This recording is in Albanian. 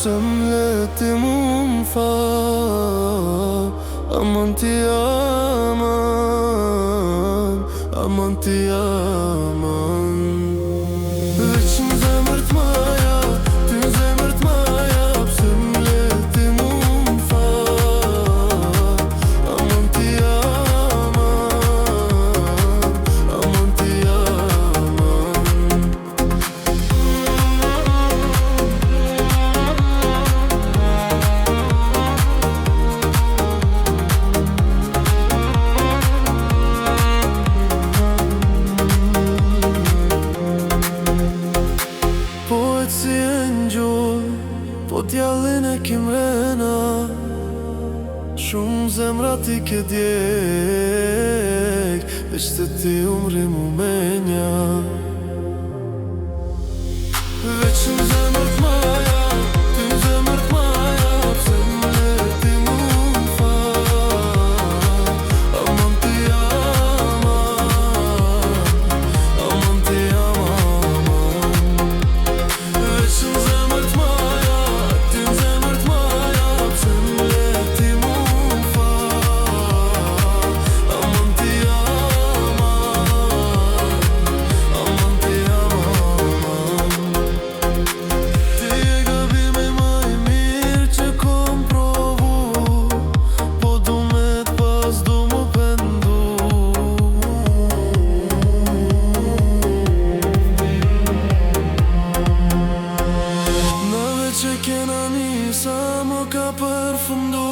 pse m'leti mu m'fal. Aman ti aman, aman ti aman. Veç në zemër t'maja, ty në zemër t'maja, pse m'leti mu m'fal. Aman ti aman, aman ti aman. Si e ngjoj, po t'jallin e kim rena. Shumë zemra ti ke djeg, veç të ti umri mu menja. Veç në zemër t'maja, ty në zemër t'maja, pse m'leti mu m'fal. Aman ti aman, aman ti aman. Veç në zemër t'maja, ty në zemër t'maja, pse m'leti mu m'fal. Aman ti aman, aman ti aman. Ti e gabimi ma I mirë që kom provu, po du me t'pas du mu pendu. Nave që kena nisa mo ka përfundu.